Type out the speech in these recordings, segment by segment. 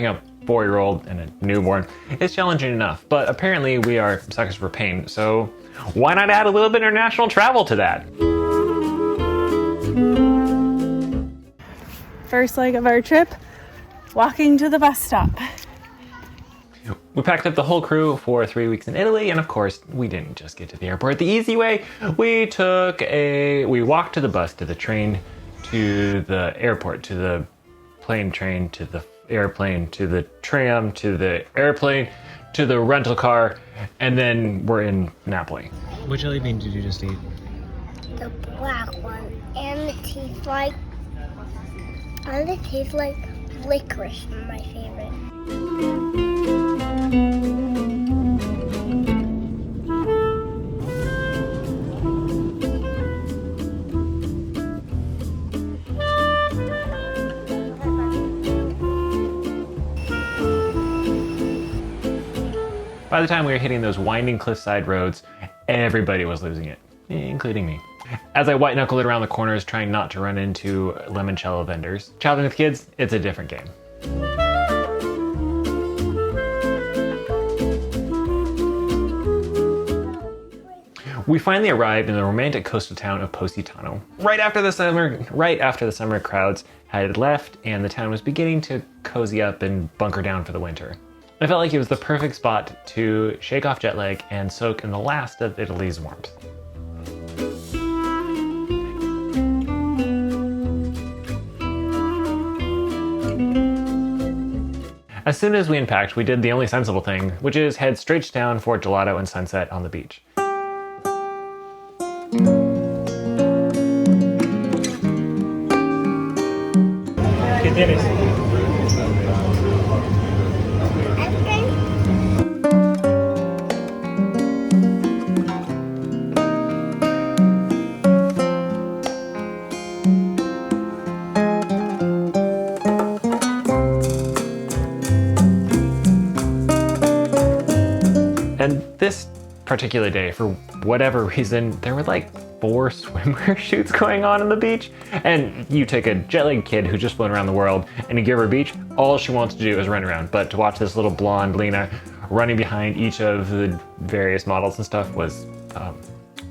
parenting a 4-year-old and a newborn is challenging enough, but apparently we are suckers for pain, so why not add a little bit of international travel to that? First leg of our trip, walking to the bus stop. We packed up the whole crew for 3 weeks in Italy, and of course, we didn't just get to the airport the easy way. We walked to the bus, to the train, to the airport, to the plane train, to the airplane, to the tram, to the airplane, to the rental car, and then we're in Napoli. What jelly bean did you just eat? The black one, and it tastes like licorice, my favorite. By the time we were hitting those winding cliffside roads, everybody was losing it, including me. As I white-knuckled it around the corners, trying not to run into limoncello vendors. Traveling with kids, it's a different game. We finally arrived in the romantic coastal town of Positano. Right after the summer crowds had left and the town was beginning to cozy up and bunker down for the winter. I felt like it was the perfect spot to shake off jet lag and soak in the last of Italy's warmth. As soon as we unpacked, we did the only sensible thing, which is head straight to town for gelato and sunset on the beach. ¿Qué tienes? And this particular day, for whatever reason, there were like 4 swimwear shoots going on the beach. And you take a jet-lagged kid who's just flown around the world and you give her a beach, all she wants to do is run around. But to watch this little blonde Lena running behind each of the various models and stuff was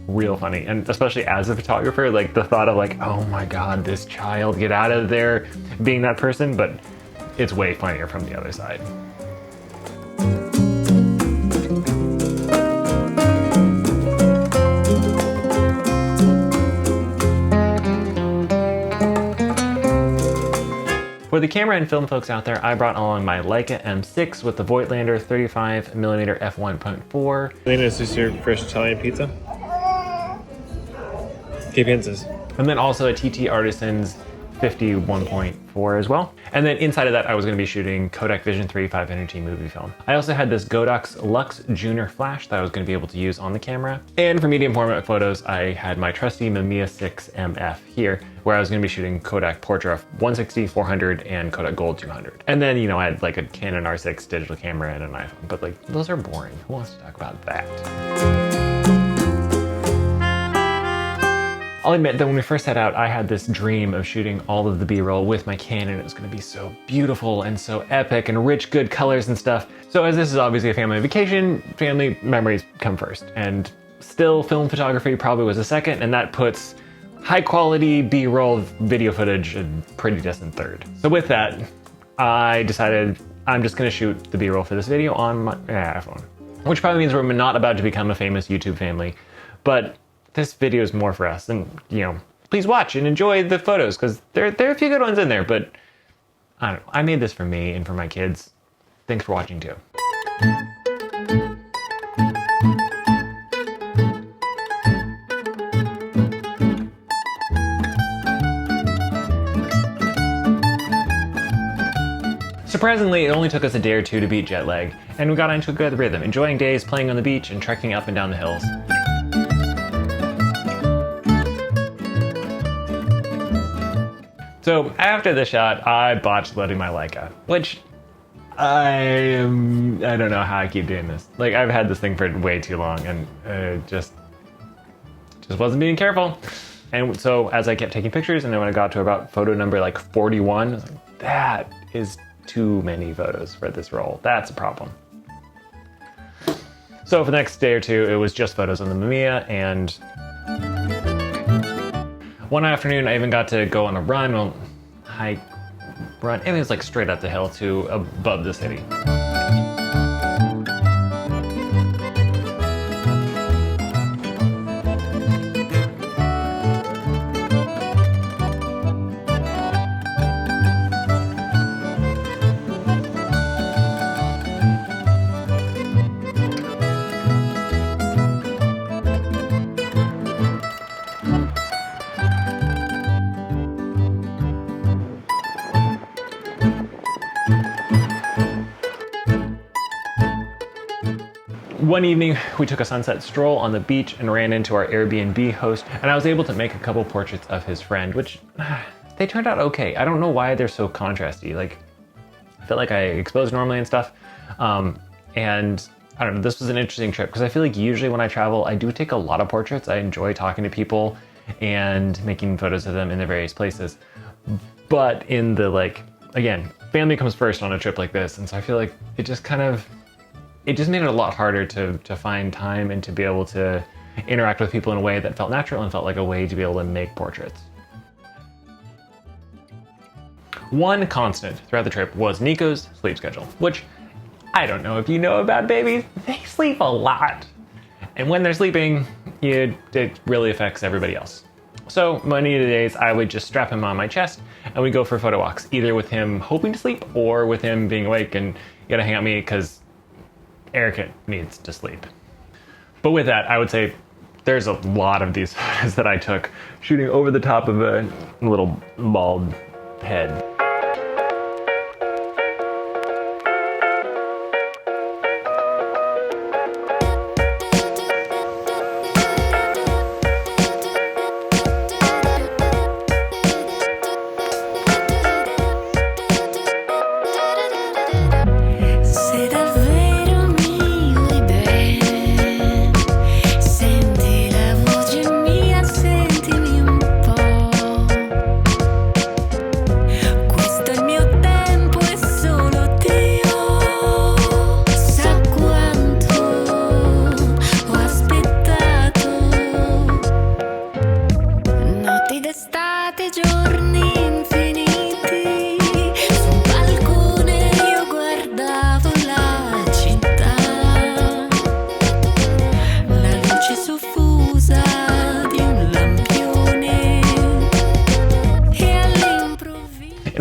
real funny. And especially as a photographer, like the thought of like, oh my God, this child, get out of there being that person. But it's way funnier from the other side. For the camera and film folks out there, I brought along my Leica M6 with the Voigtlander 35mm f1.4. Lena, is this your first Italian pizza? Que piensas? And then also a TT Artisans 51.4 as well. And then inside of that, I was going to be shooting Kodak Vision 3 5-energy movie film. I also had this Godox Lux Junior flash that I was going to be able to use on the camera. And for medium format photos, I had my trusty Mamiya 6 MF here, where I was going to be shooting Kodak Portra 160, 400, and Kodak Gold 200. And then, you know, I had like a Canon R6 digital camera and an iPhone, but like, those are boring. Who wants to talk about that? I'll admit that when we first set out, I had this dream of shooting all of the B-roll with my Canon. It was going to be so beautiful and so epic and rich, good colors and stuff. So as this is obviously a family vacation, family memories come first. And still, film photography probably was a second, and that puts high quality B-roll video footage a pretty distant third. So with that, I decided I'm just going to shoot the B-roll for this video on my iPhone. Which probably means we're not about to become a famous YouTube family, but this video is more for us, and you know, please watch and enjoy the photos because there are a few good ones in there, but I don't know, I made this for me and for my kids. Thanks for watching too. Surprisingly, it only took us a day or two to beat jet lag, and we got into a good rhythm, enjoying days playing on the beach and trekking up and down the hills. So after the shot, I botched loading my Leica, which I don't know how I keep doing this. Like, I've had this thing for way too long, and just wasn't being careful. And so as I kept taking pictures, and then when I got to about photo number like 41, I was like, that is too many photos for this roll. That's a problem. So for the next day or two, it was just photos on the Mamiya, and one afternoon I even got to go on a run, run, and it was like straight up the hill to above the city. One evening, we took a sunset stroll on the beach and ran into our Airbnb host, and I was able to make a couple portraits of his friend, which they turned out okay. I don't know why they're so contrasty. Like, I feel like I expose normally and stuff. And I don't know, this was an interesting trip because I feel like usually when I travel, I do take a lot of portraits. I enjoy talking to people and making photos of them in their various places. But in the, like, again, family comes first on a trip like this. And so I feel like it just made it a lot harder to find time and to be able to interact with people in a way that felt natural and felt like a way to be able to make portraits. One constant throughout the trip was Nico's sleep schedule, which I don't know if you know about babies, they sleep a lot. And when they're sleeping, it really affects everybody else. So many of the days I would just strap him on my chest and we'd go for photo walks, either with him hoping to sleep or with him being awake and you gotta hang out with me because Erica needs to sleep. But with that, I would say there's a lot of these photos that I took shooting over the top of a little bald head.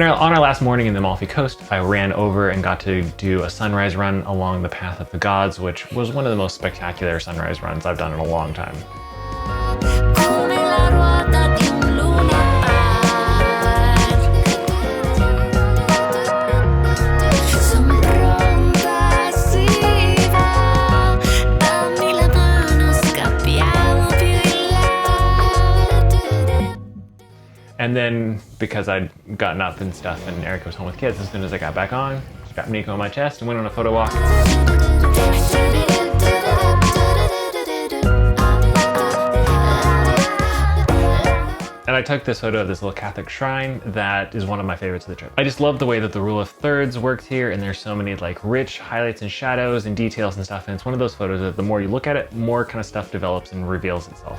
On our last morning in the Amalfi Coast, I ran over and got to do a sunrise run along the Path of the Gods, which was one of the most spectacular sunrise runs I've done in a long time. And then, because I'd gotten up and stuff and Erica was home with kids, as soon as I got back on, strapped Nico on my chest and went on a photo walk. And I took this photo of this little Catholic shrine that is one of my favorites of the trip. I just love the way that the rule of thirds worked here, and there's so many like rich highlights and shadows and details and stuff, and it's one of those photos that the more you look at it, more kind of stuff develops and reveals itself.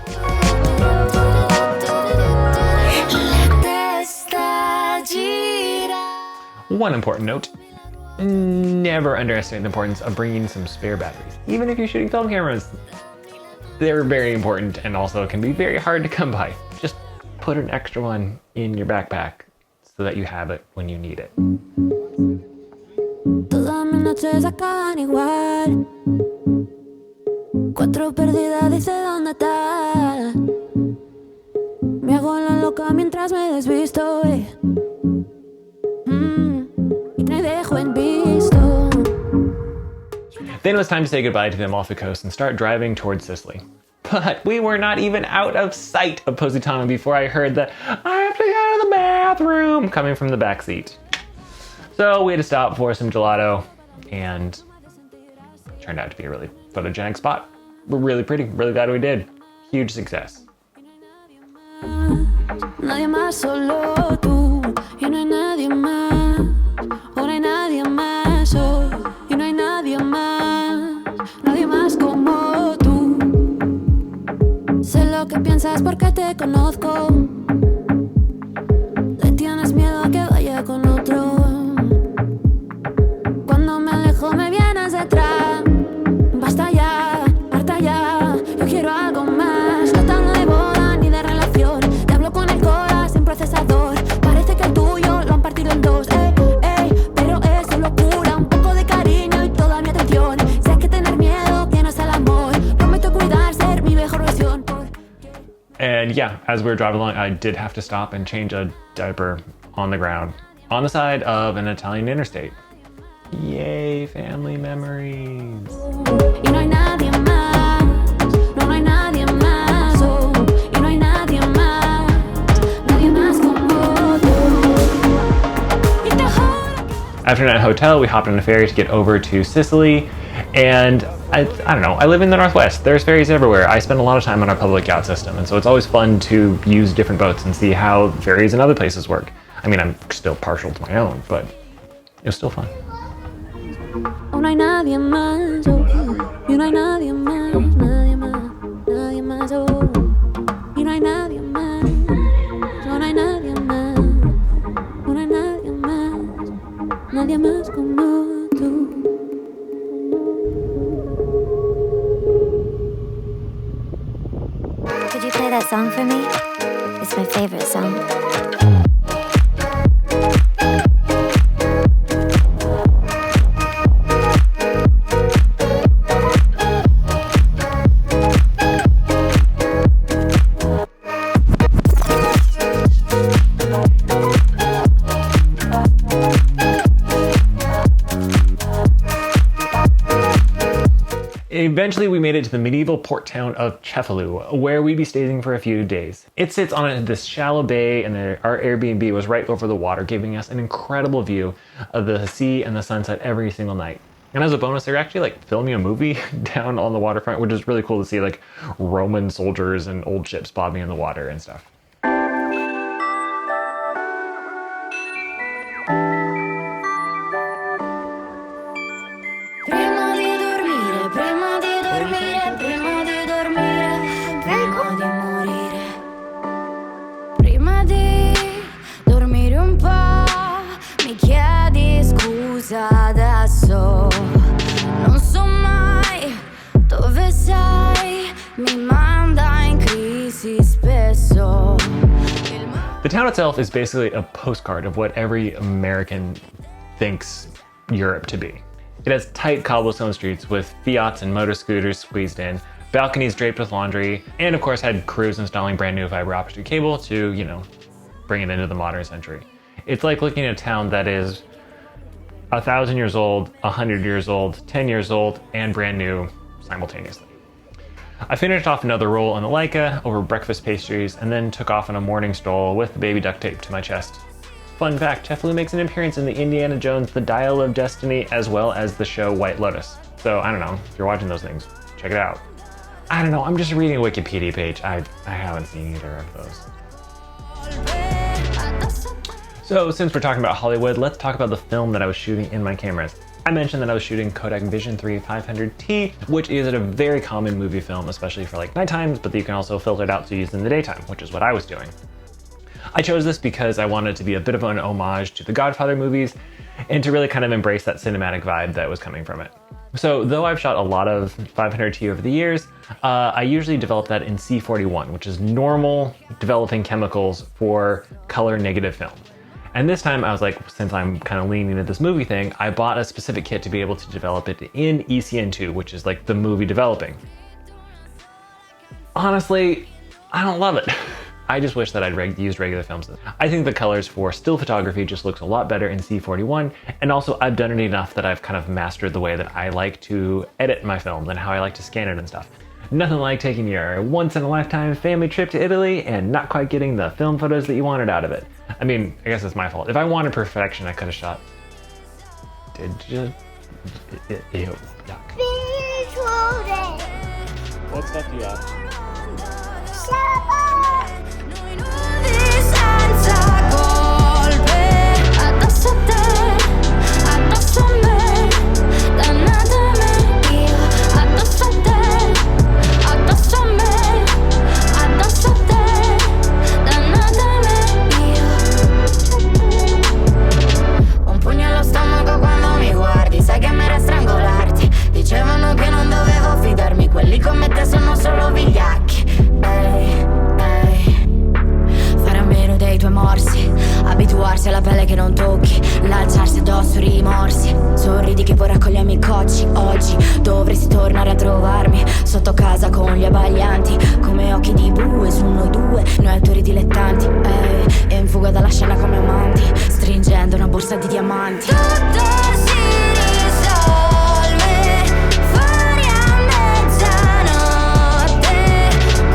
One important note, never underestimate the importance of bringing some spare batteries. Even if you're shooting film cameras, they're very important and also can be very hard to come by. Just put an extra one in your backpack so that you have it when you need it. Todas mis noches acaban igual. Cuatro perdidas, dice dónde estás. Me hago la loca mientras me desvisto. Then it was time to say goodbye to the Amalfi Coast and start driving towards Sicily. But we were not even out of sight of Positano before I heard the "I have to go to the bathroom" coming from the back seat. So we had to stop for some gelato, and it turned out to be a really photogenic spot. We're really pretty, really glad we did. Huge success. Nadie más, solo tú, y no hay nadie más, ahora hay nadie es porque te conozco. Le tienes miedo a que vaya con otro. Cuando me alejo me vienes detrás. Basta ya, harta ya. Yo quiero algo más. No te hablo de boda ni de relación. Te hablo con el corazón sin procesador. Parece que el tuyo lo han partido en dos. Pero es locura. Un poco de cariño y toda mi atención. Sé que tener miedo que no es el amor. Prometo cuidar, ser mi mejor versión. And yeah, as we were driving along, I did have to stop and change a diaper on the ground on the side of an Italian interstate. Yay, family memories. Y no hay nadie más. No, no hay nadie más. Oh, y no hay nadie más. Nadie más como tú. Y te juro. After a night hotel, we hopped on a ferry to get over to Sicily. And I don't know, I live in the Northwest. There's ferries everywhere. I spend a lot of time on our public yacht system. And so it's always fun to use different boats and see how ferries in other places work. I mean, I'm still partial to my own, but it was still fun. Oh, no hay nadie más. Oh, y no hay nadie más. Nadie más. Nadie más. Oh, y no hay nadie más. Oh, no hay nadie más. Oh, no hay nadie más. Nadie más como tú. Could you play that song for me? It's my favorite song. Eventually, we made it to the medieval port town of Cefalu, where we'd be staying for a few days. It sits on this shallow bay, and our Airbnb was right over the water, giving us an incredible view of the sea and the sunset every single night. And as a bonus, they're actually like filming a movie down on the waterfront, which is really cool to see, like Roman soldiers and old ships bobbing in the water and stuff. Adesso non so mai dove sei, mi manda in crisi spesso. The town itself is basically a postcard of what every American thinks Europe to be. It has tight cobblestone streets with Fiats and motor scooters squeezed in, balconies draped with laundry, and of course had crews installing brand new fiber optic cable to, you know, bring it into the modern century. It's like looking at a town that is 1,000 years old, 100 years old, 10 years old, and brand new simultaneously. I finished off another roll on the Leica over breakfast pastries and then took off on a morning stroll with the baby duct tape to my chest. Fun fact, Cefalu makes an appearance in the Indiana Jones The Dial of Destiny as well as the show White Lotus. So I don't know, if you're watching those things, check it out. I don't know, I'm just reading a Wikipedia page. I haven't seen either of those. So since we're talking about Hollywood, let's talk about the film that I was shooting in my cameras. I mentioned that I was shooting Kodak Vision 3 500T, which is a very common movie film, especially for like night times, but you can also filter it out to use in the daytime, which is what I was doing. I chose this because I wanted it to be a bit of an homage to the Godfather movies and to really kind of embrace that cinematic vibe that was coming from it. So though I've shot a lot of 500T over the years, I usually develop that in C41, which is normal developing chemicals for color negative film. And this time I was like, since I'm kind of leaning into this movie thing, I bought a specific kit to be able to develop it in ECN2, which is like the movie developing. Honestly, I don't love it. I just wish that I'd used regular films. I think the colors for still photography just looks a lot better in C41, and also I've done it enough that I've kind of mastered the way that I like to edit my films and how I like to scan it and stuff. Nothing like taking your once-in-a-lifetime family trip to Italy and not quite getting the film photos that you wanted out of it. I mean, I guess it's my fault. If I wanted perfection, I could have shot. Ew, yuck. What stuff do you have? Addosso a te, poi raccogliamo i cocci. Oggi dovresti tornare a trovarmi sotto casa con gli abbaglianti, come occhi di bue su noi due, noi autori dilettanti, e in fuga dalla scena come amanti, stringendo una borsa di diamanti. Tutto si risolve fuori a mezzanotte,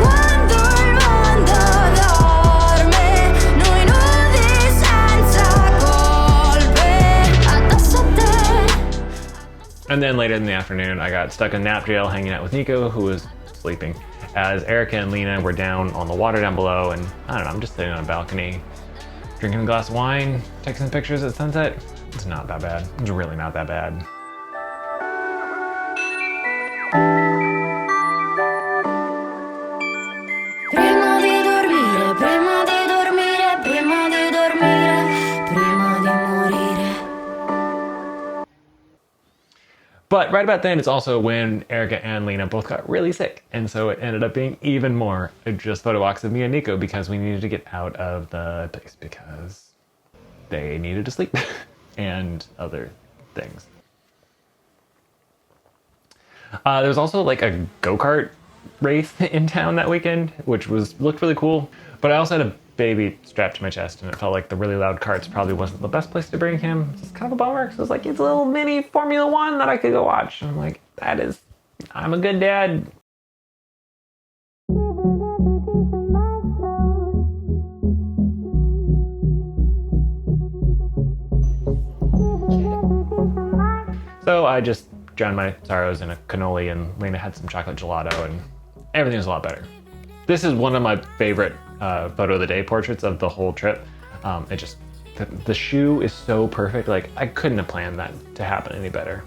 quando il mondo dorme, noi nudi senza colpe, addosso a te. And then later in the afternoon, I got stuck in nap jail hanging out with Nico, who was sleeping, as Erica and Lena were down on the water down below, and I don't know, I'm just sitting on a balcony, drinking a glass of wine, taking some pictures at sunset. It's not that bad. It's really not that bad. Prima di dormire, prima di dormire, prima di dormire, prima di morire. But right about then, it's also when Erica and Lena both got really sick. And so it ended up being even more just photo walks of me and Nico, because we needed to get out of the place because they needed to sleep and other things. There was also like a go-kart race in town that weekend, which looked really cool. But I also had a baby strapped to my chest, and it felt like the really loud carts probably wasn't the best place to bring him. It's kind of a bummer, because it was like, it's a little mini Formula One that I could go watch. And I'm like, I'm a good dad. So I just drowned my sorrows in a cannoli, and Lena had some chocolate gelato, and everything was a lot better. This is one of my favorite photo of the day portraits of the whole trip. The shoe is so perfect. Like, I couldn't have planned that to happen any better.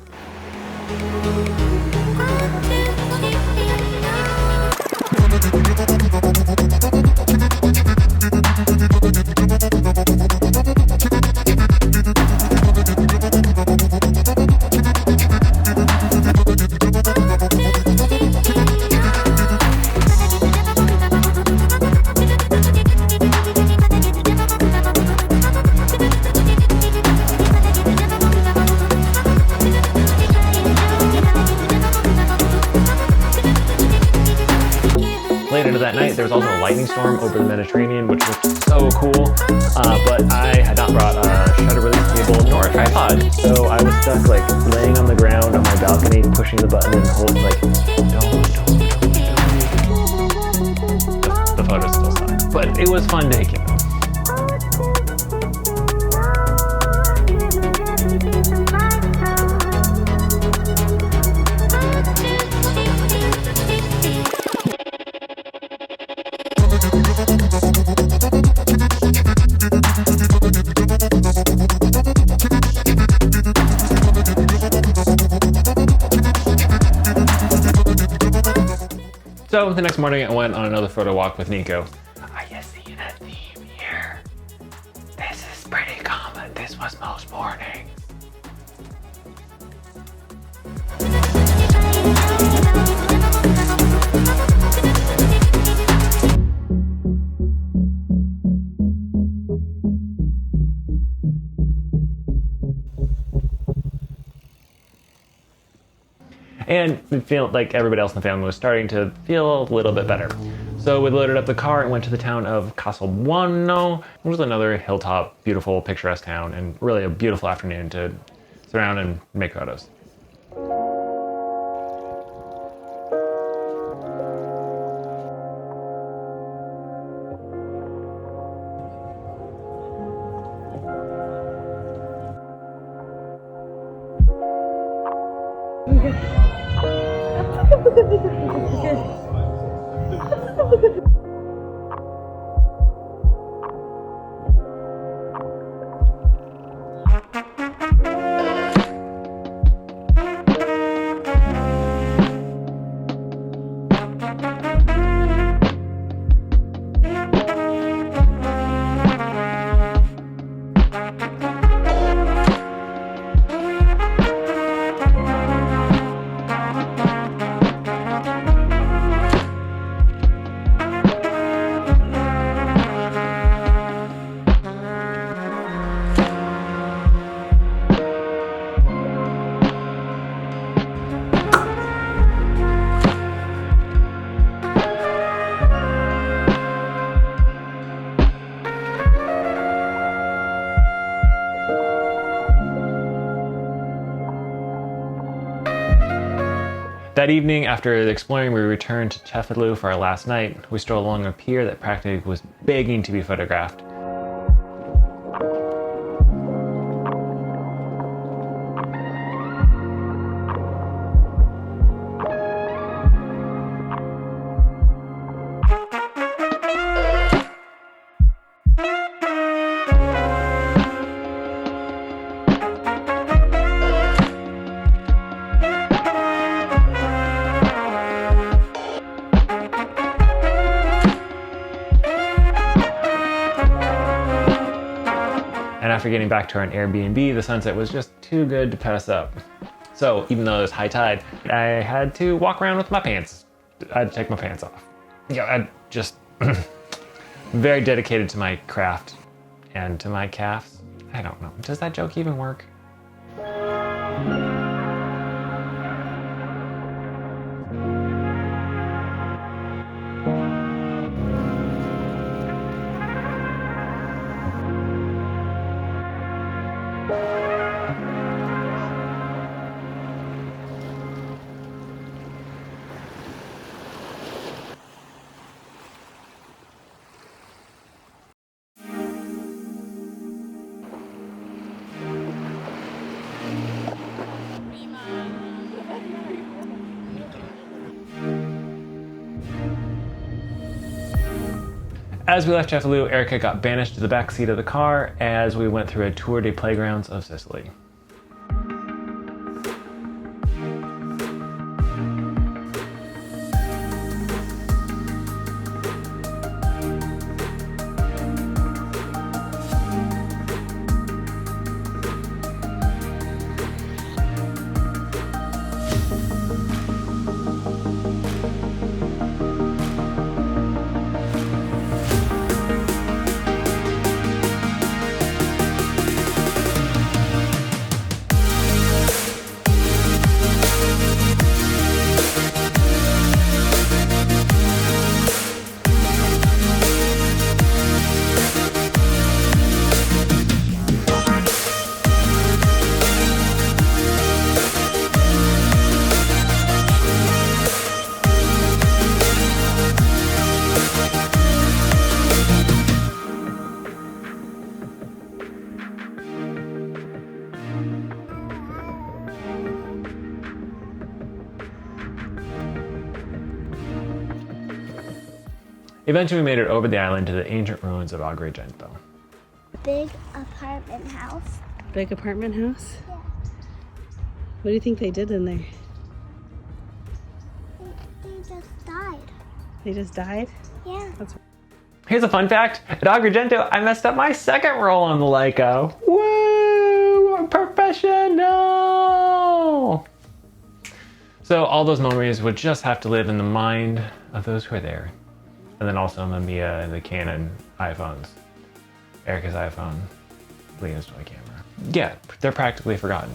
Later into that night, there was also a lightning storm over the Mediterranean, which looked so cool, but I had not brought a shutter release cable nor a tripod, so I was stuck like laying on the ground on my balcony, pushing the button and holding like, don't. The photos still suck, but it was fun taking them. So the next morning I went on another photo walk with Nico. Are you seeing a theme here? This is pretty common. This was most mornings. And we feel like everybody else in the family was starting to feel a little bit better. So we loaded up the car and went to the town of Castelbuono, which was another hilltop, beautiful, picturesque town, and really a beautiful afternoon to sit around and make photos. That evening, after exploring, we returned to Cefalu for our last night. We strolled along a pier that practically was begging to be photographed. And after getting back to our Airbnb, the sunset was just too good to pass up. So even though it was high tide, I had to walk around with my pants. I had to take my pants off. Yeah, I just very dedicated to my craft and to my calves. I don't know. Does that joke even work? As we left Cefalu, Erica got banished to the back seat of the car as we went through a tour de playgrounds of Sicily. Eventually we made it over the island to the ancient ruins of Agrigento. Big apartment house. Big apartment house? Yeah. What do you think they did in there? They just died. They just died? Yeah. Here's a fun fact. At Agrigento, I messed up my second roll on the Leica. Woo! I'm professional! So all those memories would just have to live in the mind of those who are there. And then also Mamiya and the Canon iPhones. Erica's iPhone, Leah's toy camera. Yeah, they're practically forgotten.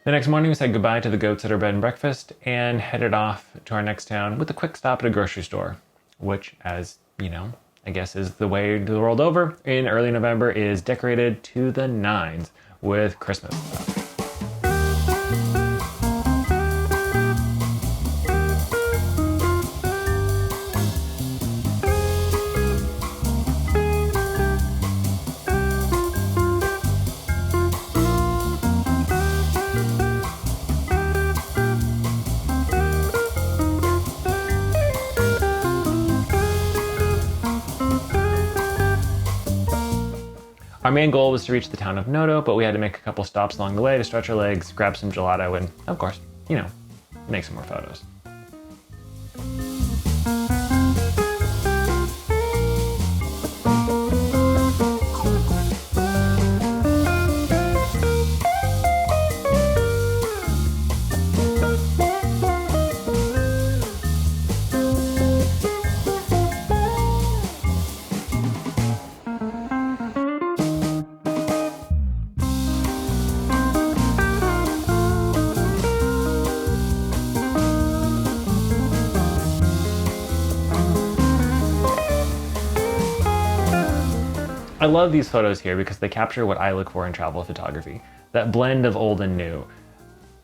The next morning we said goodbye to the goats at our bed and breakfast and headed off to our next town with a quick stop at a grocery store, which, as you know, I guess is the way the world over, in early November is decorated to the nines with Christmas stuff. Our main goal was to reach the town of Noto, but we had to make a couple stops along the way to stretch our legs, grab some gelato, and of course, you know, make some more photos. I love these photos here because they capture what I look for in travel photography, that blend of old and new.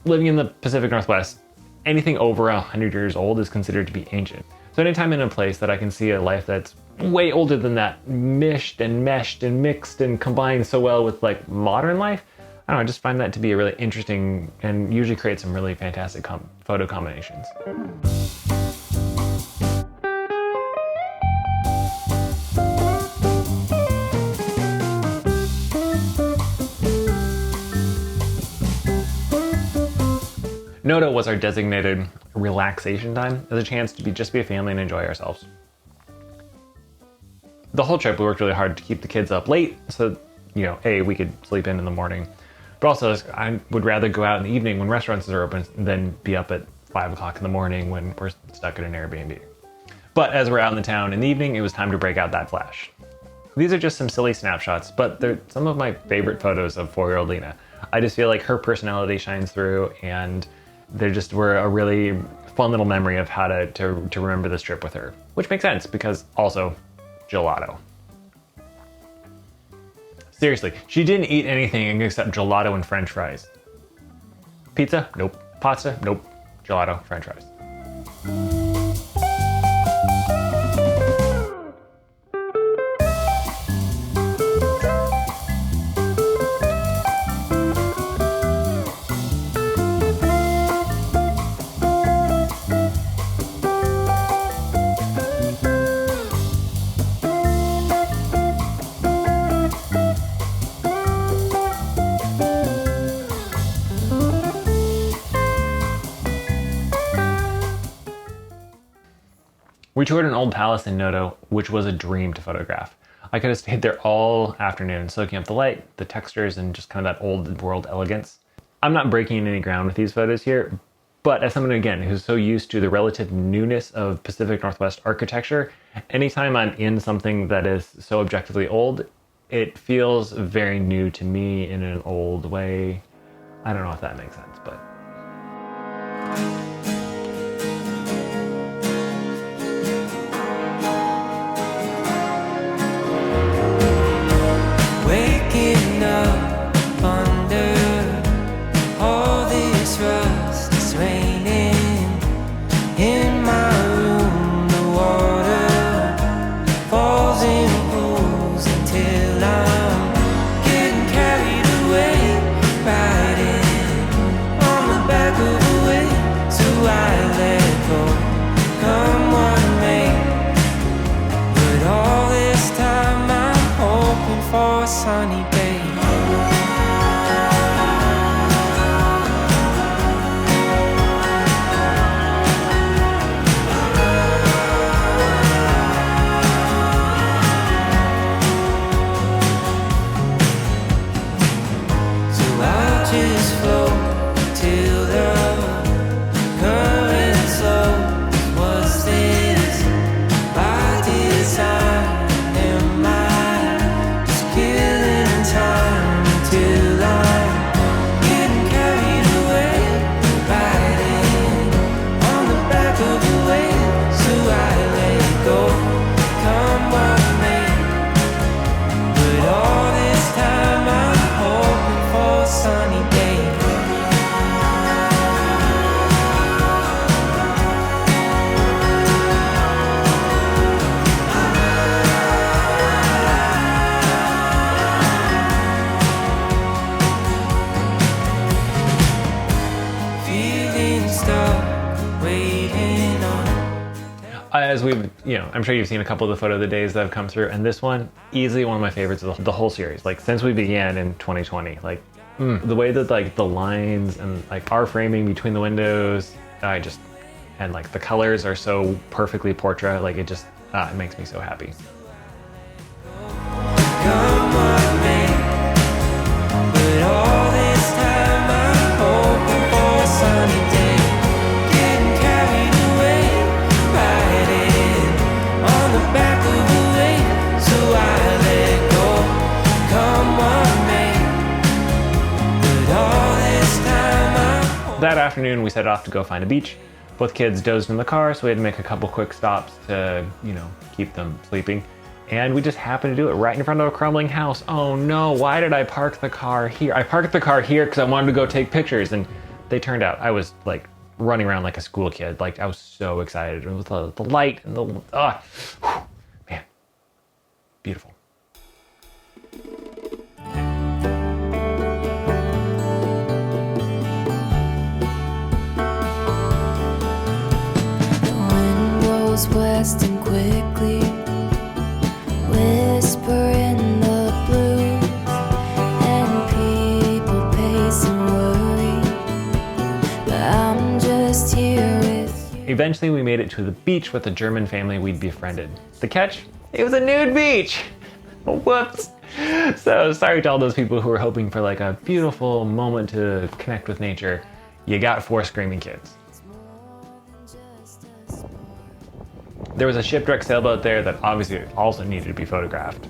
Living in the Pacific Northwest, anything over 100 years old is considered to be ancient. So anytime in a place that I can see a life that's way older than that, meshed and mixed and combined so well with like modern life, I don't know, I just find that to be a really interesting and usually creates some really fantastic photo combinations. Noto was our designated relaxation time as a chance to just be a family and enjoy ourselves. The whole trip we worked really hard to keep the kids up late so, A, we could sleep in the morning, but also I would rather go out in the evening when restaurants are open than be up at 5 o'clock in the morning when we're stuck at an Airbnb. But as we're out in the town in the evening, it was time to break out that flash. These are just some silly snapshots, but they're some of my favorite photos of 4-year-old Lena. I just feel like her personality shines through, and they just were a really fun little memory of how to remember this trip with her. Which makes sense because also gelato. Seriously, she didn't eat anything except gelato and french fries. Pizza? Nope. Pasta? Nope. Gelato, french fries. We toured an old palace in Noto, which was a dream to photograph. I could have stayed there all afternoon, soaking up the light, the textures, and just kind of that old world elegance. I'm not breaking any ground with these photos here, but as someone, again, who's so used to the relative newness of Pacific Northwest architecture, anytime I'm in something that is so objectively old, it feels very new to me in an old way. I don't know if that makes sense, but... Waking up under all this rust, it's raining in my room. The water falls in pools until I'm getting carried away, riding on the back of a wave. So I let go, come what may. But all this time I'm hoping for a sunny day. So I'll just float till the current slows. Was this by design? Am I just killing time until I'm getting carried away, riding on the back of a wave? So I let go, come what may. But all this time I'm hoping for a sunny day. Feeling stuck, waiting on. As we've, I'm sure you've seen a couple of the photo of the days that have come through, and this one, easily one of my favorites of the whole series. Like, since we began in 2020, like, the way that, like, the lines and, like, our framing between the windows, and, like, the colors are so perfectly portrait, like, it just, it makes me so happy. Come what may. But all this time I'm hoping for a sunny day. Getting carried away, riding on the back of a wave. So I let go, come what may. But all this time I'm That afternoon, we set off to go find a beach. Both kids dozed in the car, so we had to make a couple quick stops to, keep them sleeping. And we just happened to do it right in front of a crumbling house. Oh no, why did I park the car here? I parked the car here because I wanted to go take pictures, and they turned out, I was like running around like a school kid. Like I was so excited with the light and man, beautiful. West and quickly whisper in the blues, and people pace and worry, but I'm just here with you. Eventually we made it to the beach with a German family we'd befriended. The catch? It was a nude beach! Whoops! So sorry to all those people who were hoping for like a beautiful moment to connect with nature. You got 4 screaming kids. There was a shipwrecked sailboat there that obviously also needed to be photographed.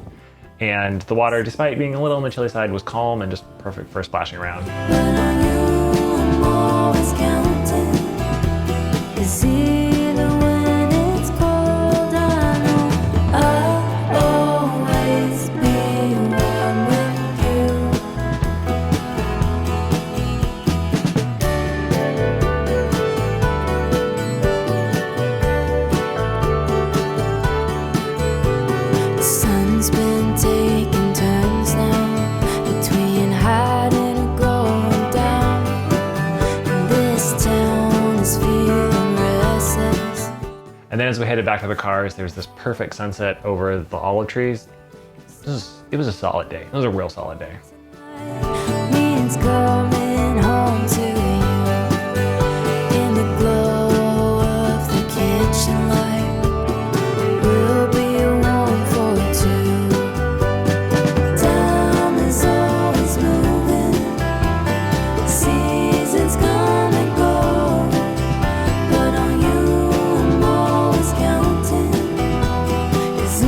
And the water, despite being a little on the chilly side, was calm and just perfect for splashing around. But on you, I'm always counting. 'Cause even when it's cold, I know I'll always be warm with you. The sun's been taking turns now between hiding and going down. And this town is feeling restless. And then as we headed back to the cars, there was this perfect sunset over the olive trees. It was a solid day. It was a real solid day. Means coming home to you in the glow of the kitchen light. We'll be warm for 2. Time is always moving, seasons come and go, but on you I'm always counting. 'Cause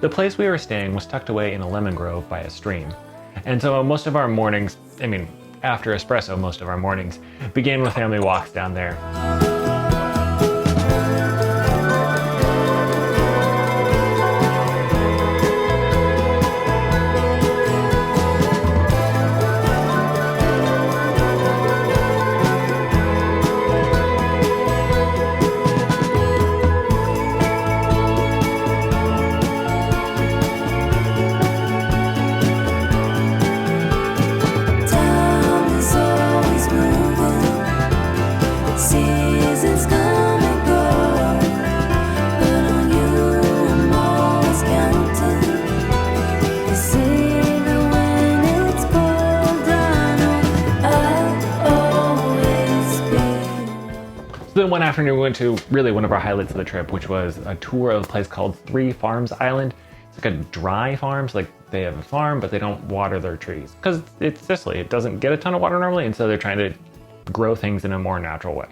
The place we were staying was tucked away in a lemon grove by a stream. And so most of our mornings, after espresso, most of our mornings began with family walks down there. time is always moving, seasons come and go, but on you I'm always counting. 'Cause even when it's cold, I know I'll always be. So then one afternoon we went to really one of our highlights of the trip, which was a tour of a place called 3 Farms Island. It's like a dry farm, so like they have a farm, but they don't water their trees. Because it's Sicily, it doesn't get a ton of water normally, and so they're trying to grow things in a more natural way.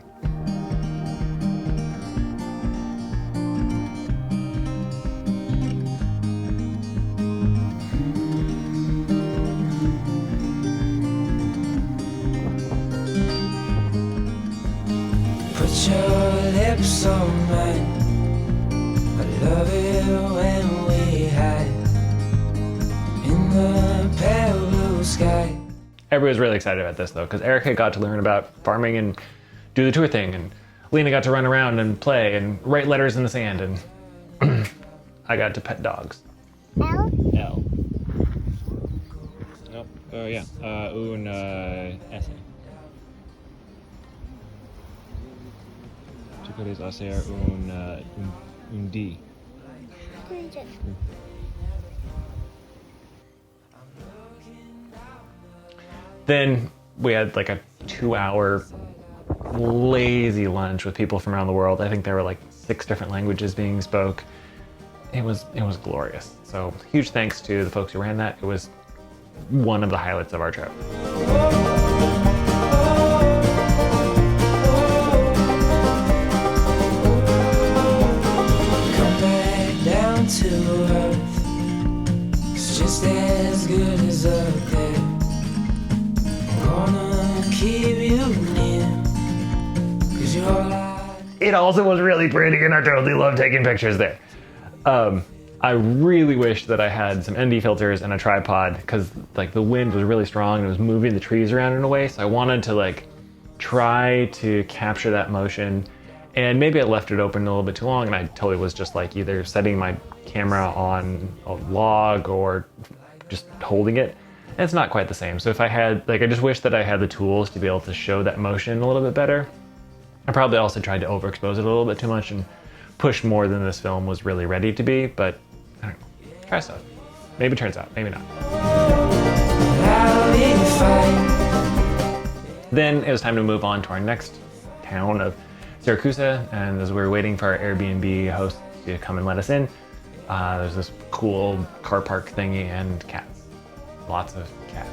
Put your lips on mine. I love it when we hide in the pale blue sky. Everybody was really excited about this though, because Erica got to learn about farming and do the tour thing, and Lena got to run around and play and write letters in the sand, and I got to pet dogs. L? L. Nope. Oh yeah. Un S. Tu puedes hacer un D. Then we had like a 2-hour lazy lunch with people from around the world. I think there were like 6 different languages being spoke. It was glorious. So huge thanks to the folks who ran that. It was one of the highlights of our trip. Come back down to earth. It's just as good as up there. Gonna keep you near, 'cause you're like. It also was really pretty, and I totally loved taking pictures there. I really wish that I had some ND filters and a tripod because like the wind was really strong and it was moving the trees around in a way. So I wanted to like try to capture that motion, and maybe I left it open a little bit too long and I totally was just like either setting my camera on a log or just holding it. And it's not quite the same. So if I had, like, I just wish that I had the tools to be able to show that motion a little bit better. I probably also tried to overexpose it a little bit too much and push more than this film was really ready to be, but I don't know, try stuff. Maybe it turns out, maybe not. Then it was time to move on to our next town of Siracusa, and as we were waiting for our Airbnb host to come and let us in, there's this cool car park thingy and cats. Lots of cats.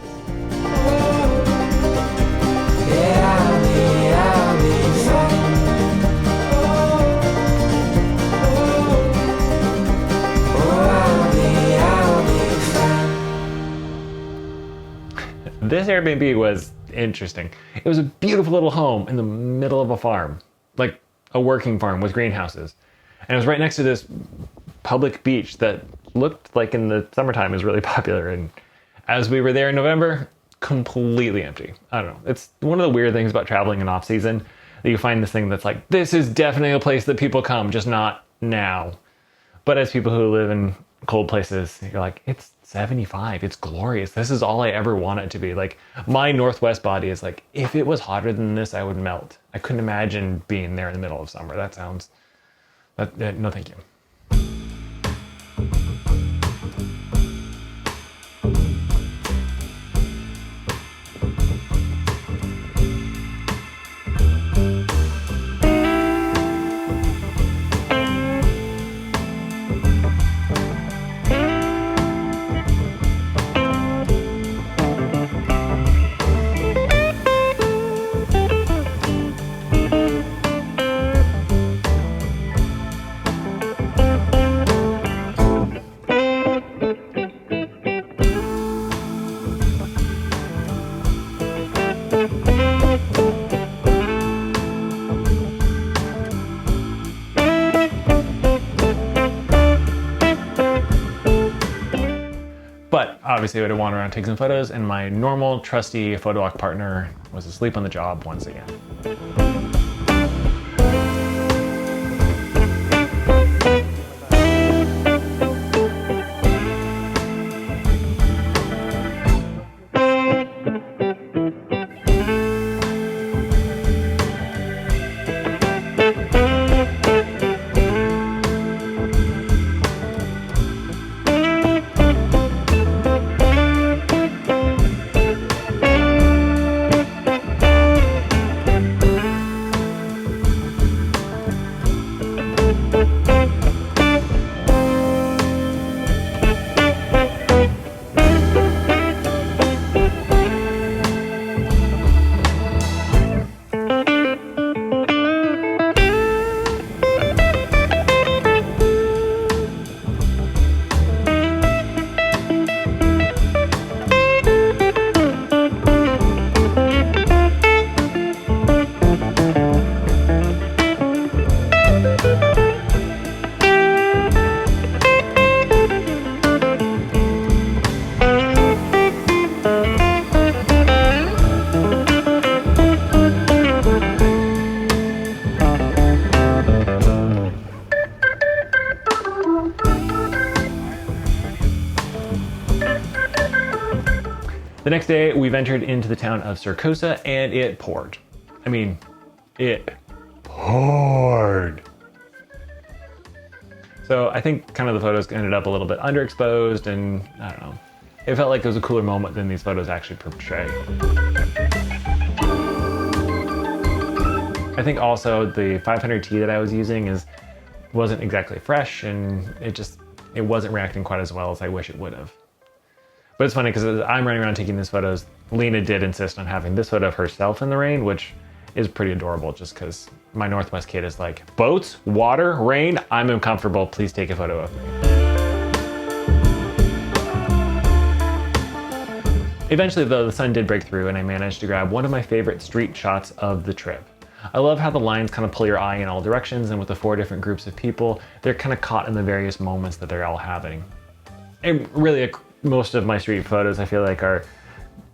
This Airbnb was interesting. It was a beautiful little home in the middle of a farm, like a working farm with greenhouses. And it was right next to this public beach that looked like in the summertime is really popular. And as we were there in November, completely empty. I don't know. It's one of the weird things about traveling in off season that you find this thing that's like, this is definitely a place that people come, just not now. But as people who live in cold places, you're like, it's 75, it's glorious. This is all I ever want it to be. Like my Northwest body is like, if it was hotter than this, I would melt. I couldn't imagine being there in the middle of summer. That sounds, no thank you. But obviously I had to wander around and take some photos, and my normal trusty photo walk partner was asleep on the job once again. The next day, we ventured into the town of Siracusa, and it poured. I mean, it poured. So I think kind of the photos ended up a little bit underexposed, and I don't know. It felt like it was a cooler moment than these photos actually portray. I think also the 500T that I was using wasn't exactly fresh, and it wasn't reacting quite as well as I wish it would have. But it's funny because as I'm running around taking these photos, Lena did insist on having this photo of herself in the rain, which is pretty adorable just because my Northwest kid is like, boats, water, rain, I'm uncomfortable, please take a photo of me. Eventually though, the sun did break through and I managed to grab one of my favorite street shots of the trip. I love how the lines kind of pull your eye in all directions, and with the 4 different groups of people, they're kind of caught in the various moments that they're all having. And really, most of my street photos, I feel like,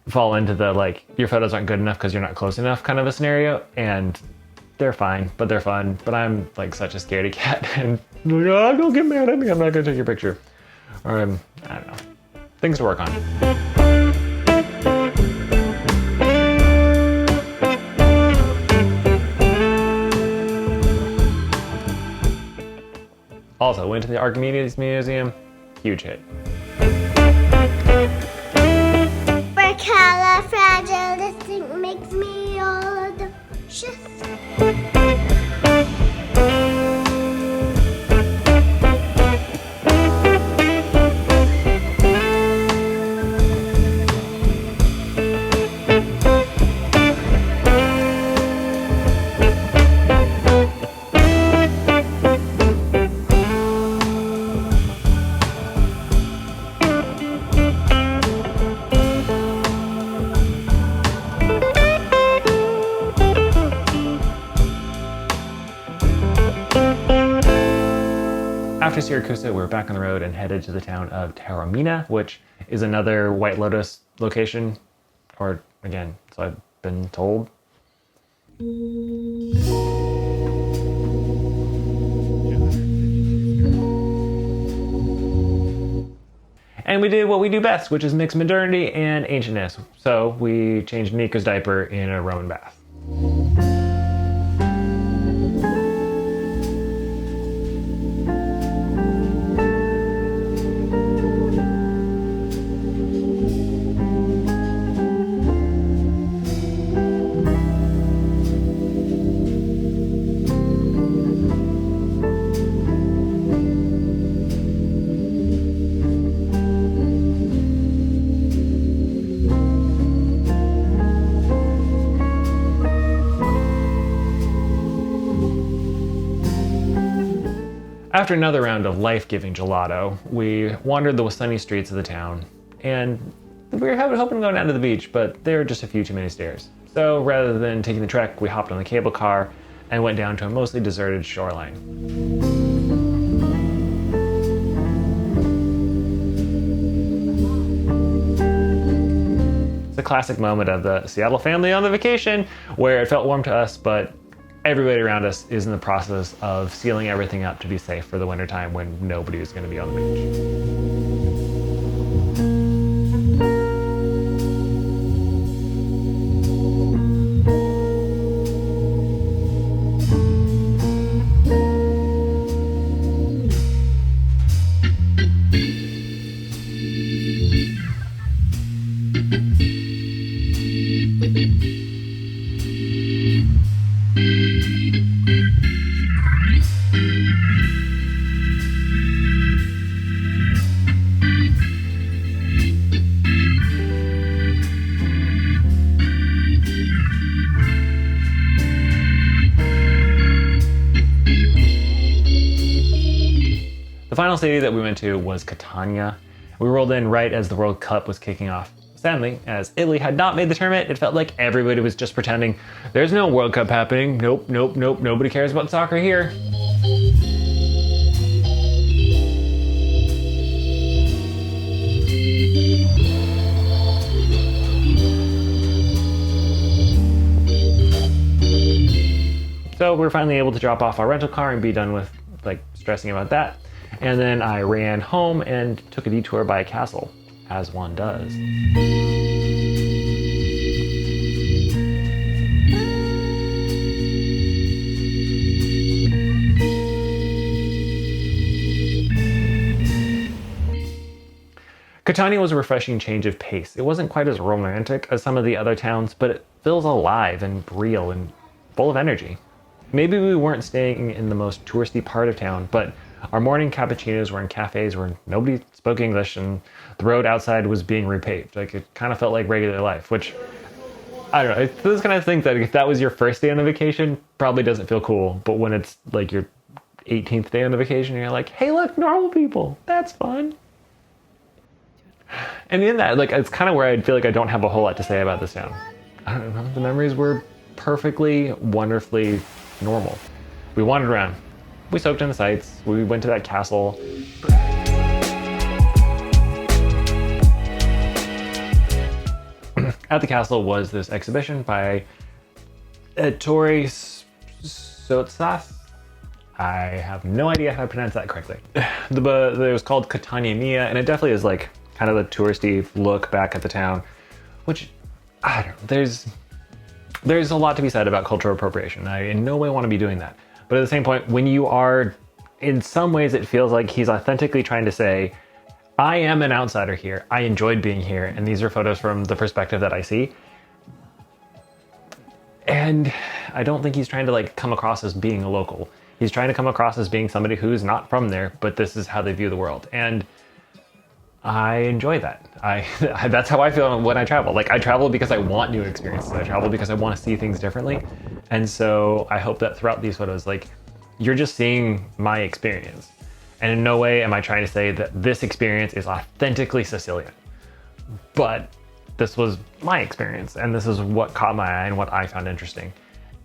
fall into the, like, your photos aren't good enough because you're not close enough kind of a scenario, and they're fine, but they're fun. But I'm like such a scaredy cat, and don't get mad at me, I'm not gonna take your picture. Or I don't know, things to work on. Also, went to the Archimedes Museum, huge hit. Supercalifragilistic makes me all the shit. After Siracusa, we're back on the road and headed to the town of Taromina, which is another White Lotus location, or again, so I've been told. And we did what we do best, which is mix modernity and ancientness. So we changed Nico's diaper in a Roman bath. After another round of life-giving gelato, we wandered the sunny streets of the town, and we were hoping to go down to the beach, but there were just a few too many stairs. So rather than taking the trek, we hopped on the cable car and went down to a mostly deserted shoreline. It's a classic moment of the Seattle family on the vacation, where it felt warm to us, but everybody around us is in the process of sealing everything up to be safe for the wintertime when nobody is going to be on the The final city that we went to was Catania. We rolled in right as the World Cup was kicking off. Sadly, as Italy had not made the tournament, it felt like everybody was just pretending, there's no World Cup happening. Nope, nope, nope, nobody cares about soccer here. So we're finally able to drop off our rental car and be done with like stressing about that. And then I ran home and took a detour by a castle, as one does. Catania was a refreshing change of pace. It wasn't quite as romantic as some of the other towns, but it feels alive and real and full of energy. Maybe we weren't staying in the most touristy part of town, but our morning cappuccinos were in cafes where nobody spoke English and the road outside was being repaved. Like, it kind of felt like regular life, which, I don't know, it's those kind of things that if that was your first day on a vacation, probably doesn't feel cool. But when it's like your 18th day on the vacation, you're like, hey, look, normal people, that's fun. And in that, like, it's kind of where I feel like I don't have a whole lot to say about this town. I don't know, the memories were perfectly, wonderfully normal. We wandered around. We soaked in the sights. We went to that castle. At the castle was this exhibition by Ettore Sotsas. I have no idea how to pronounce that correctly. It was called Catania Mia, and it definitely is like kind of a touristy look back at the town, which, I don't know, there's a lot to be said about cultural appropriation. I in no way want to be doing that. But at the same point, when you are, in some ways it feels like he's authentically trying to say, I am an outsider here. I enjoyed being here, and these are photos from the perspective that I see. And I don't think he's trying to like come across as being a local. He's trying to come across as being somebody who's not from there, but this is how they view the world. And I enjoy that. That's how I feel when I travel. Like, I travel because I want new experiences. I travel because I want to see things differently. And so I hope that throughout these photos, like, you're just seeing my experience. And in no way am I trying to say that this experience is authentically Sicilian. But this was my experience, and this is what caught my eye and what I found interesting.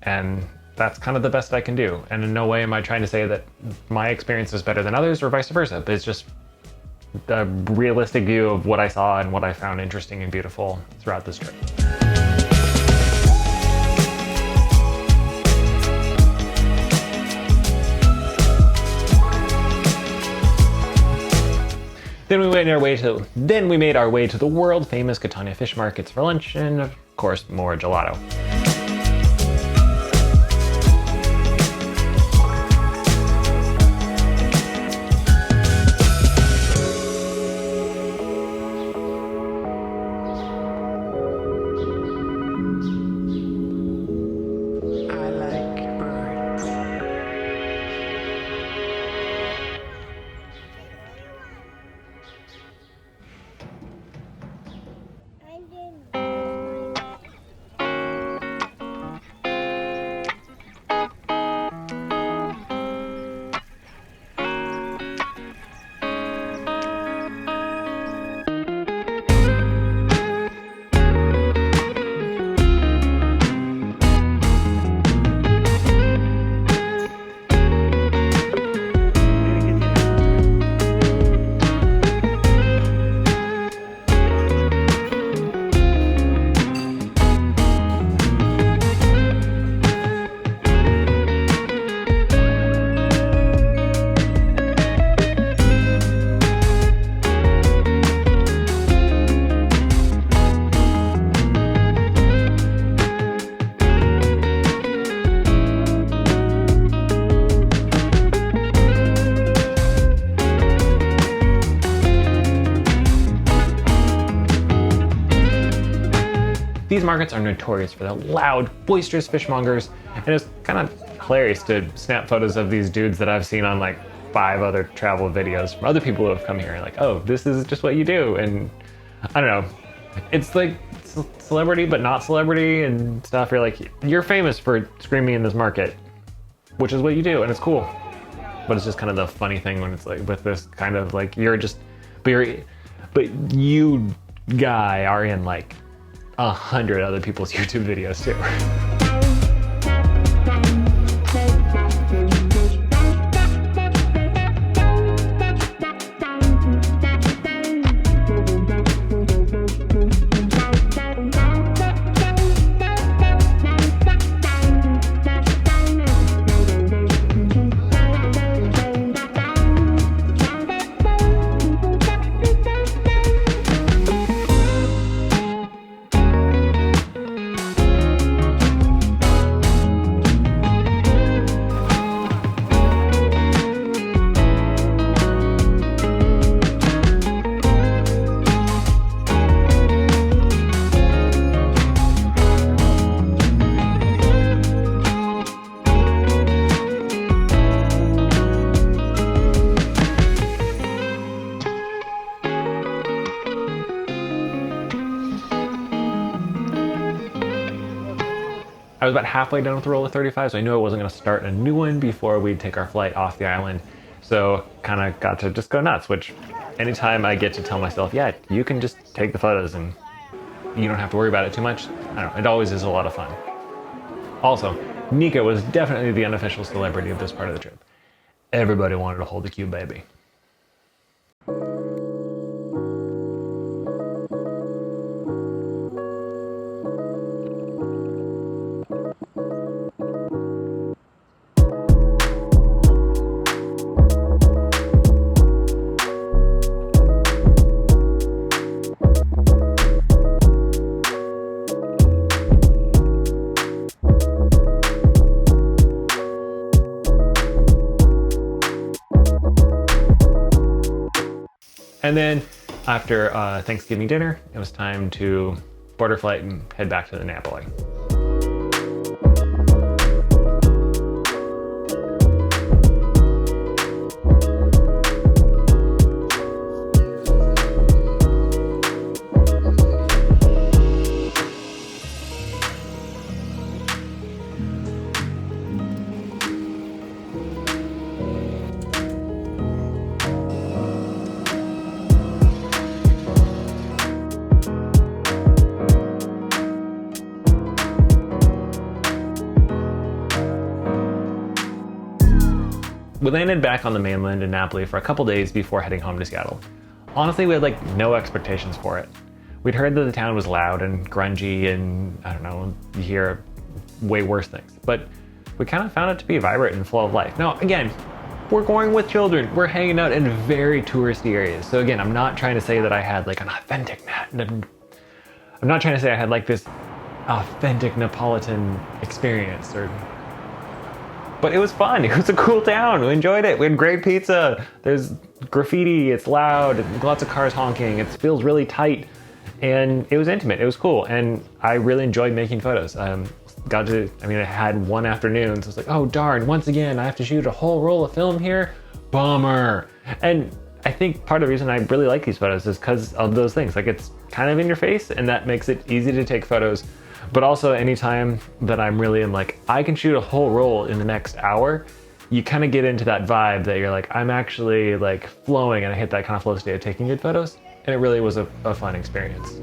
And that's kind of the best I can do. And in no way am I trying to say that my experience is better than others or vice versa, but it's just a realistic view of what I saw and what I found interesting and beautiful throughout this trip. Then we made our way to the world famous Catania fish markets for lunch, and of course more gelato. These markets are notorious for the loud, boisterous fishmongers, and it's kind of hilarious to snap photos of these dudes that I've seen on like 5 other travel videos from other people who have come here, like, oh, this is just what you do. And I don't know, it's like celebrity but not celebrity and stuff. You're like, you're famous for screaming in this market, which is what you do, and it's cool. But it's just kind of the funny thing when it's like with this kind of like, but you guy are in like 100 other people's YouTube videos too. I was about halfway done with the roll of 35, so I knew I wasn't going to start a new one before we'd take our flight off the island. So kind of got to just go nuts, which anytime I get to tell myself, yeah, you can just take the photos and you don't have to worry about it too much, I don't know, it always is a lot of fun. Also, Nika was definitely the unofficial celebrity of this part of the trip. Everybody wanted to hold the cute baby. And then after Thanksgiving dinner, it was time to board our flight and head back to the Napoli. We landed back on the mainland in Napoli for a couple days before heading home to Seattle. Honestly, we had like no expectations for it. We'd heard that the town was loud and grungy and I don't know, you hear way worse things. But we kind of found it to be vibrant and full of life. Now, again, we're going with children. We're hanging out in very touristy areas. So again, I'm not trying to say that I had like an authentic, I'm not trying to say I had like this authentic Neapolitan experience but it was fun. It was a cool town. We enjoyed it. We had great pizza. There's graffiti. It's loud. Lots of cars honking. It feels really tight. And it was intimate. It was cool. And I really enjoyed making photos. I had one afternoon. So it's like, oh darn, once again, I have to shoot a whole roll of film here. Bummer. And I think part of the reason I really like these photos is because of those things. Like it's kind of in your face and that makes it easy to take photos. But also anytime that I'm really like, I can shoot a whole roll in the next hour, you kind of get into that vibe that you're like, I'm actually like flowing and I hit that kind of flow state of taking good photos. And it really was a fun experience.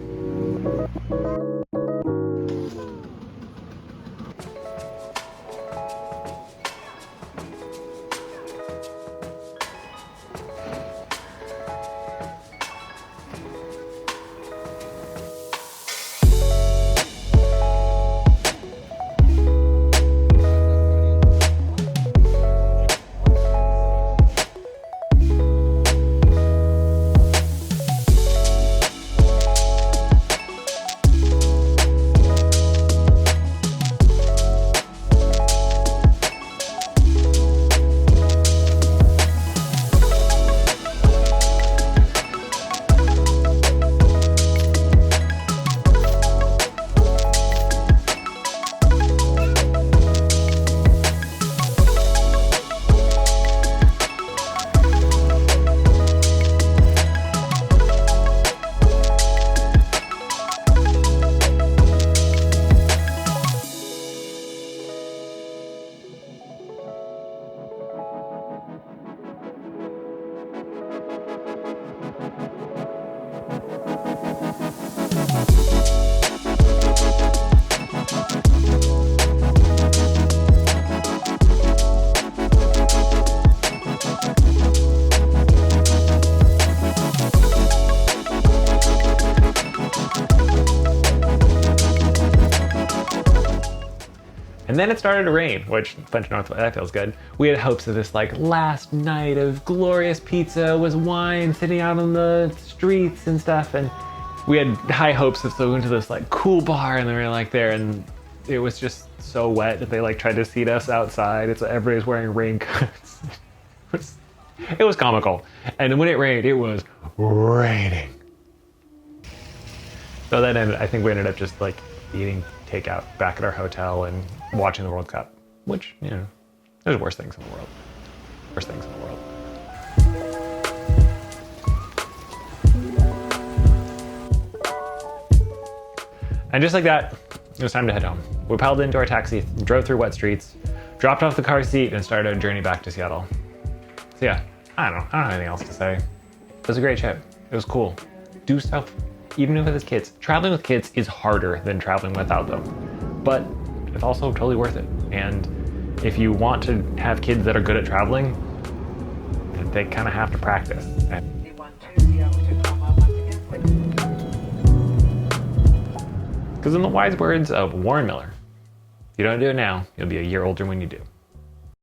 And then it started to rain, which that feels good. We had hopes of this like last night of glorious pizza with wine sitting out on the streets and stuff. And we had high hopes of going to this like cool bar and they were like there and it was just so wet that they like tried to seat us outside. It's everybody's wearing raincoats. It was comical. And when it rained, it was raining. So that ended, I think we ended up just like eating takeout back at our hotel and watching the World Cup, which, you know, there's worse things in the world. Worse things in the world. And just like that, it was time to head home. We piled into our taxi, drove through wet streets, dropped off the car seat, and started our journey back to Seattle. So yeah, I don't have anything else to say. It was a great trip. It was cool. Do stuff, even with his kids. Traveling with kids is harder than traveling without them. But it's also totally worth it. And if you want to have kids that are good at traveling, they kind of have to practice. Because in the wise words of Warren Miller, if you don't do it now, you'll be a year older when you do.